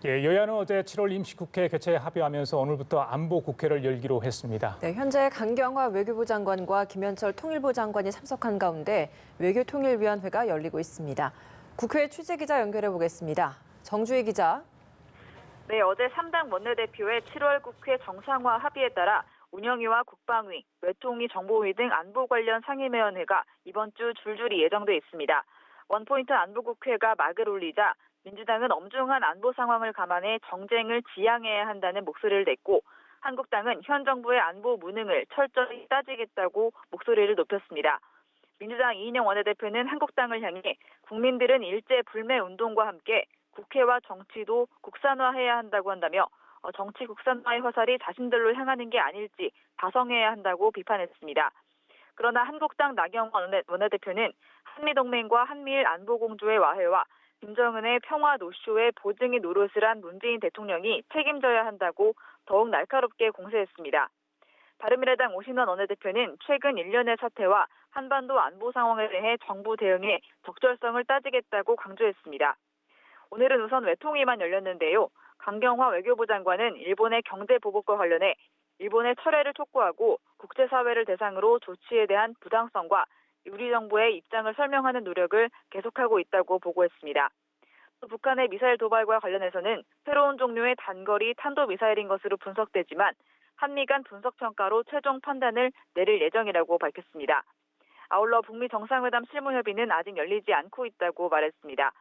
예, 여야는 어제 7월 임시국회 개최에 합의하면서 오늘부터 안보국회를 열기로 했습니다. 네, 현재 강경화 외교부 장관과 김현철 통일부 장관이 참석한 가운데 외교통일위원회가 열리고 있습니다. 국회 취재기자 연결해 보겠습니다. 정주희 기자. 네, 어제 3당 원내대표의 7월 국회 정상화 합의에 따라 운영위와 국방위, 외통위, 정보위 등 안보 관련 상임위원회가 이번 주 줄줄이 예정돼 있습니다. 원포인트 안보국회가 막을 올리자 민주당은 엄중한 안보 상황을 감안해 정쟁을 지양해야 한다는 목소리를 냈고, 한국당은 현 정부의 안보 무능을 철저히 따지겠다고 목소리를 높였습니다. 민주당 이인영 원내대표는 한국당을 향해 국민들은 일제 불매 운동과 함께 국회와 정치도 국산화해야 한다고 한다며 정치 국산화의 화살이 자신들로 향하는 게 아닐지 다성해야 한다고 비판했습니다. 그러나 한국당 나경원 원내대표는 한미동맹과 한미일 안보공조의 와해와 김정은의 평화 노쇼에 보증의 노릇을 한 문재인 대통령이 책임져야 한다고 더욱 날카롭게 공세했습니다. 바른미래당 오신환 원내대표는 최근 일련의 사태와 한반도 안보 상황에 대해 정부 대응의 적절성을 따지겠다고 강조했습니다. 오늘은 우선 외통위만 열렸는데요. 강경화 외교부 장관은 일본의 경제 보복과 관련해 일본의 철회를 촉구하고 국제사회를 대상으로 조치에 대한 부당성과 우리 정부의 입장을 설명하는 노력을 계속하고 있다고 보고했습니다. 또 북한의 미사일 도발과 관련해서는 새로운 종류의 단거리 탄도미사일인 것으로 분석되지만 한미 간 분석평가로 최종 판단을 내릴 예정이라고 밝혔습니다. 아울러 북미 정상회담 실무협의는 아직 열리지 않고 있다고 말했습니다.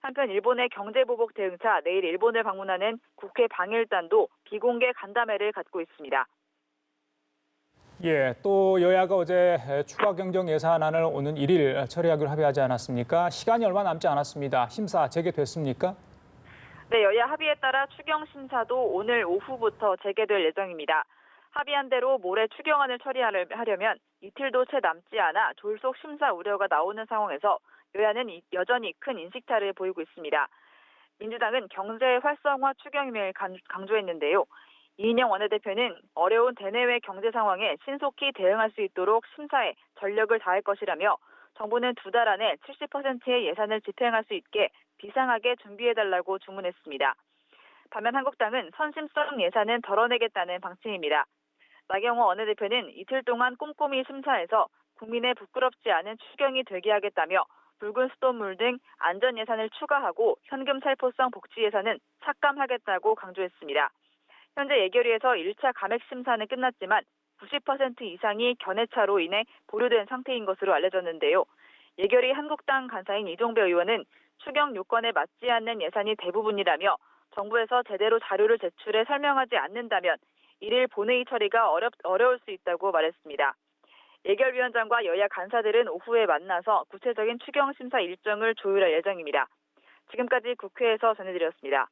한편 일본의 경제보복 대응차 내일 일본을 방문하는 국회 방일단도 비공개 간담회를 갖고 있습니다. 예, 또 여야가 어제 추가 경정 예산안을 오는 1일 처리하기로 합의하지 않았습니까? 시간이 얼마 남지 않았습니다. 심사 재개됐습니까? 네, 여야 합의에 따라 추경 심사도 오늘 오후부터 재개될 예정입니다. 합의한 대로 모레 추경안을 처리하려면 이틀도 채 남지 않아 졸속 심사 우려가 나오는 상황에서 여야는 여전히 큰 인식차를 보이고 있습니다. 민주당은 경제 활성화 추경임을 강조했는데요. 이인영 원내대표는 어려운 대내외 경제 상황에 신속히 대응할 수 있도록 심사에 전력을 다할 것이라며 정부는 2달 안에 70%의 예산을 집행할 수 있게 비상하게 준비해달라고 주문했습니다. 반면 한국당은 선심성 예산은 덜어내겠다는 방침입니다. 나경원 원내대표는 이틀 동안 꼼꼼히 심사해서 국민의 부끄럽지 않은 추경이 되게 하겠다며 붉은 수돗물 등 안전 예산을 추가하고 현금 살포성 복지 예산은 삭감하겠다고 강조했습니다. 현재 예결위에서 1차 감액 심사는 끝났지만 90% 이상이 견해차로 인해 보류된 상태인 것으로 알려졌는데요. 예결위 한국당 간사인 이종배 의원은 추경 요건에 맞지 않는 예산이 대부분이라며 정부에서 제대로 자료를 제출해 설명하지 않는다면 1일 본회의 처리가 어려울 수 있다고 말했습니다. 예결위원장과 여야 간사들은 오후에 만나서 구체적인 추경 심사 일정을 조율할 예정입니다. 지금까지 국회에서 전해드렸습니다.